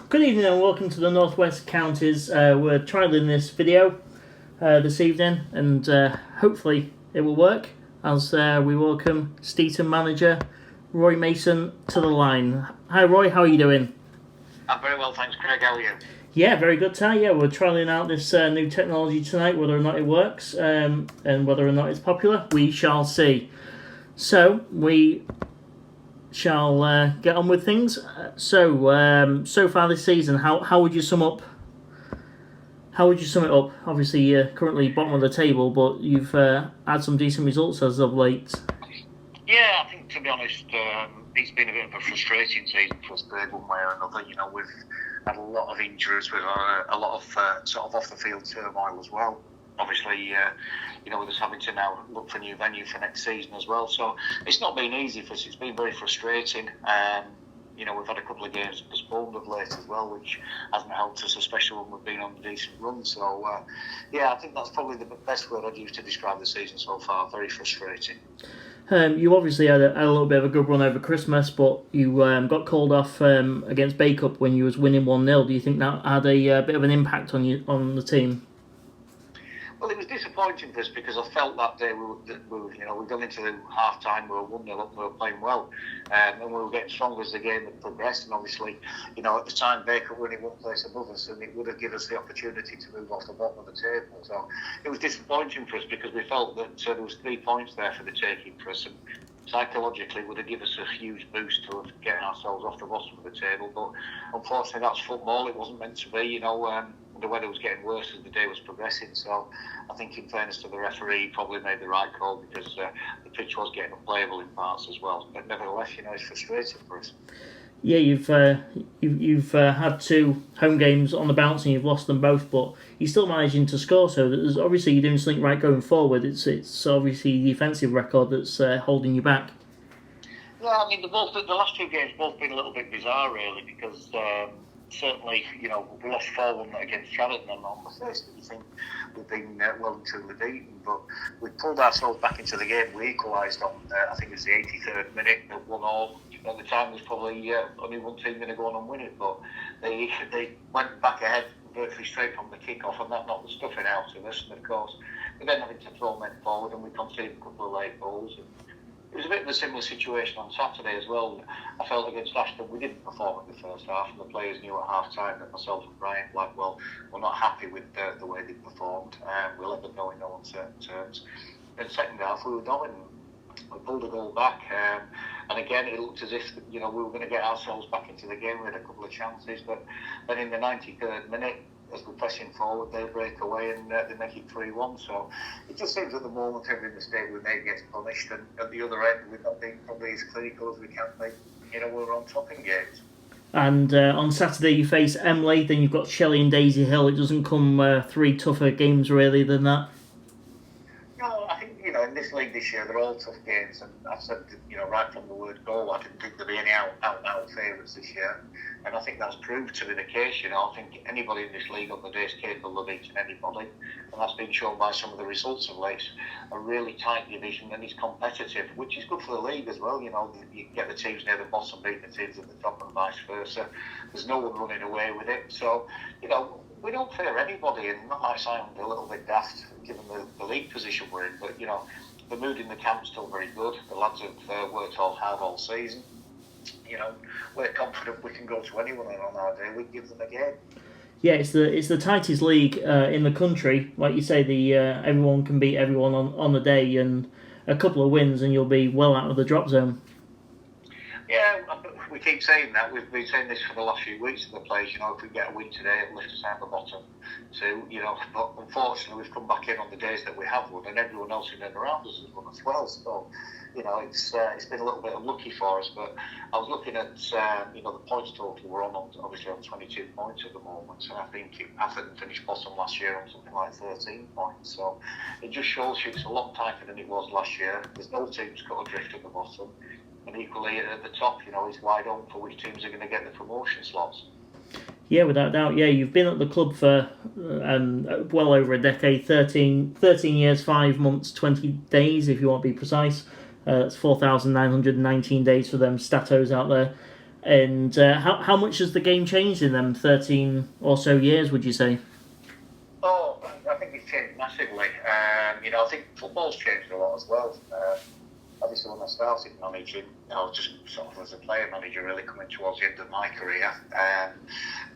Good evening and welcome to the Northwest Counties. We're trialling this video this evening and hopefully it will work as we welcome Steeton manager Roy Mason to the line. Hi Roy, how are you doing? I'm very well, thanks Craig, how are you? Yeah, very good, Ty. Yeah, we're trialling out this new technology tonight, whether or not it works and whether or not it's popular, we shall see. So, we shall get on with things. So far this season, how would you sum up? How would you sum it up? Obviously, you're currently bottom of the table, but you've had some decent results as of late. Yeah, I think to be honest, it's been a bit of a frustrating season for us, one way or another. You know, we've had a lot of injuries, with a lot of sort of off the field turmoil as well. Obviously, with us having to now look for a new venue for next season as well. So it's not been easy for us. It's been very frustrating. We've had a couple of games postponed of late as well, which hasn't helped us, especially when we've been on a decent run. So, I think that's probably the best word I'd use to describe the season so far. Very frustrating. You obviously had a little bit of a good run over Christmas, but you got called off against Bacup when you was winning 1-0. Do you think that had a bit of an impact on the team? Well, it was disappointing for us because I felt that day we'd gone into the half time, we were 1-0 up, we were playing well, and we were getting stronger as the game had progressed. And obviously, at the time, Baker were only one place above us, and it would have given us the opportunity to move off the bottom of the table. So it was disappointing for us because we felt that there was 3 points there for the taking for us, and psychologically would have given us a huge boost to getting ourselves off the bottom of the table. But unfortunately, that's football. It wasn't meant to be. The weather was getting worse as the day was progressing. So I think, in fairness to the referee, he probably made the right call because the pitch was getting unplayable in parts as well. But nevertheless, it's frustrating for us. Yeah, you've had 2 home games on the bounce and you've lost them both, but you're still managing to score. So there's, obviously you're doing something right going forward. It's obviously the defensive record that's holding you back. Yeah, I mean the last 2 games both been a little bit bizarre really because. Certainly, we lost 4-1 against Chariton, and on the face of it, you think we've been well and truly beaten, but we pulled ourselves back into the game. We equalised on, I think it was the 83rd minute, at 1-1. At the time, there's probably only one team going to go on and win it, but they went back ahead virtually straight from the kick-off, and that knocked the stuffing out of us. And of course, we then having to throw men forward, and we conceded a couple of late goals. It was a bit of a similar situation on Saturday as well. I felt against Ashton we didn't perform in the first half, and the players knew at half time that myself and Brian Blackwell were not happy with the way they performed. We let them know in no uncertain terms. In the second half we were dominant. We pulled a goal back, and again it looked as if we were going to get ourselves back into the game. We had a couple of chances, but then in the 93rd minute, as we're pressing forward, they break away and they make it 3-1. So it just seems at the moment every mistake we make gets punished, and at the other end we've not been probably as clinical as we can be. We're on top in games. And on Saturday you face Emley, then you've got Shelley and Daisy Hill. It doesn't come 3 tougher games really than that. No, I think in this league this year they're all tough games, and I've said right from the word go I didn't think there'd be any out favourites this year, and I think that's proved to be the case. I think anybody in this league on the day is capable of beating anybody, and that's been shown by some of the results of late. A really tight division, and it's competitive, which is good for the league as well. You get the teams near the bottom beating the teams at the top, and vice versa. There's no one running away with it, so we don't fear anybody, and that might sound a little bit daft given the league position we're in, but the mood in the camp's still very good. The lads have worked hard all season. We're confident we can go to anyone, and on our day we give them a game. Yeah, it's the tightest league in the country. Like you say, everyone can beat everyone on the day, and a couple of wins and you'll be well out of the drop zone. Yeah, we keep saying that. We've been saying this for the last few weeks to the players. If we get a win today, it'll lift us out of the bottom two. But unfortunately, we've come back in on the days that we have won, and everyone else in and around us has won as well. So, it's been a little bit unlucky for us. But I was looking at the points total. We're obviously on 22 points at the moment, and I think Atherton finished bottom last year on something like 13 points. So it just shows you it's a lot tighter than it was last year. There's no teams got adrift at the bottom. And equally at the top, it's wide open for which teams are going to get the promotion slots. Yeah, without doubt. Yeah, you've been at the club for well over a decade, 13 years, 5 months, 20 days, if you want to be precise. That's 4,919 days for them statos out there. And how much has the game changed in them 13 or so years, would you say? Oh, I think it's changed massively. I think football's changed a lot as well. Obviously, when I started managing, I was just sort of as a player manager, really coming towards the end of my career.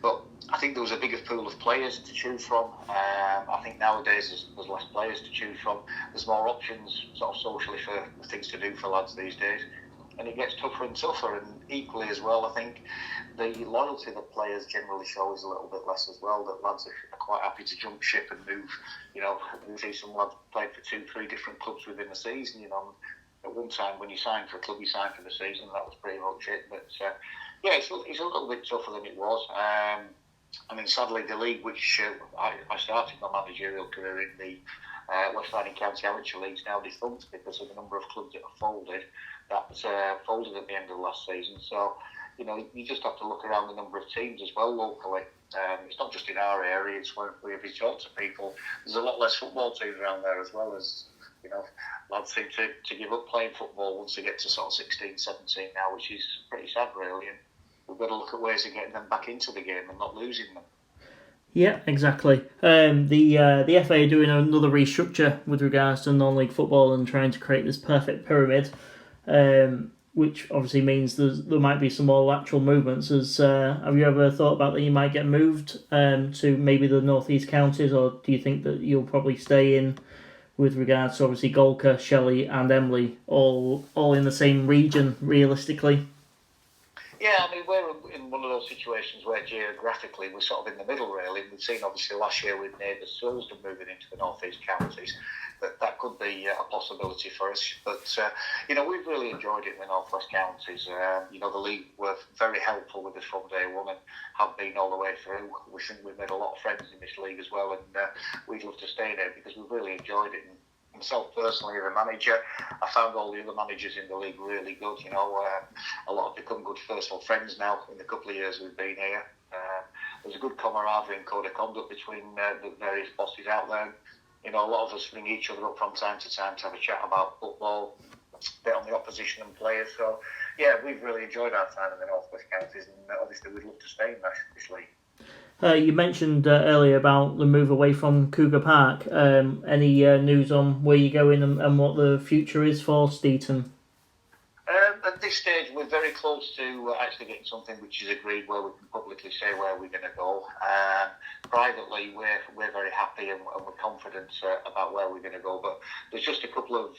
But I think there was a bigger pool of players to choose from. I think nowadays there's less players to choose from. There's more options, sort of socially, for things to do for lads these days. And it gets tougher and tougher. And equally as well, I think the loyalty that players generally show is a little bit less as well. That lads are quite happy to jump ship and move. We see some lads playing for 2-3 different clubs within the season. At one time, when you signed for a club, you signed for the season. That was pretty much it. But it's a little bit tougher than it was. Sadly, the league, which I started my managerial career in, the West Riding County Amateur League's now defunct because of the number of clubs that have folded. That folded at the end of last season. So, you just have to look around the number of teams as well locally. It's not just in our area, it's where if you talk to people, there's a lot less football teams around there as well. As lads seem to give up playing football once they get to sort of 16, 17 now, which is pretty sad really. And we've got to look at ways of getting them back into the game and not losing them. Yeah, exactly. The FA are doing another restructure with regards to non-league football and trying to create this perfect pyramid, which obviously means there might be some more lateral movements. Have you ever thought about that you might get moved to maybe the northeast counties, or do you think that you'll probably stay in with regards to obviously Golka, Shelley and Emley, all in the same region realistically? Yeah, we're in one of those situations where geographically we're sort of in the middle, really. We've seen, obviously, last year with neighbours Silsden moving into the northeast counties, that could be a possibility for us. But, we've really enjoyed it in the northwest counties. The league were very helpful with us from day one and have been all the way through. We think we've made a lot of friends in this league as well, and we'd love to stay there because we've really enjoyed it. And myself personally, as a manager, I found all the other managers in the league really good. A lot have become good personal friends now in the couple of years we've been here. There's a good camaraderie and code of conduct between the various bosses out there. A lot of us ring each other up from time to time to have a chat about football, a bit on the opposition and players. So, yeah, we've really enjoyed our time in the Northwest Counties, and obviously we'd love to stay in this league. You mentioned earlier about the move away from Cougar Park. Any news on where you're going and what the future is for Steeton? At this stage, we're very close to actually getting something which is agreed where we can publicly say where we're going to go. Privately, we're very happy and we're confident about where we're going to go. But there's just a couple of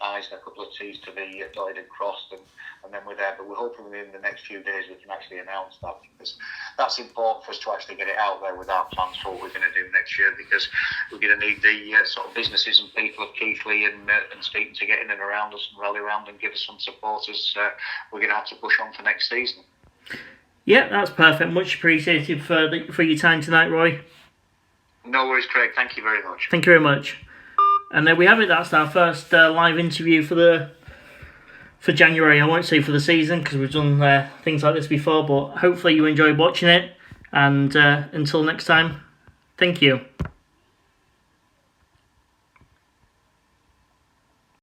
I's and a couple of T's to be dotted and crossed, and then we're there. But we're hoping within the next few days we can actually announce that, because that's important for us to actually get it out there with our plans for what we're going to do next year, because we're going to need the sort of businesses and people of Keighley and Steeton to get in and around us and rally around and give us some support as we're going to have to push on for next season. Yeah, that's perfect. Much appreciated for your time tonight, Roy. No worries, Craig. Thank you very much. Thank you very much. And there we have it. That's our first live interview for January. I won't say for the season because we've done things like this before, but hopefully you enjoyed watching it. And until next time, thank you.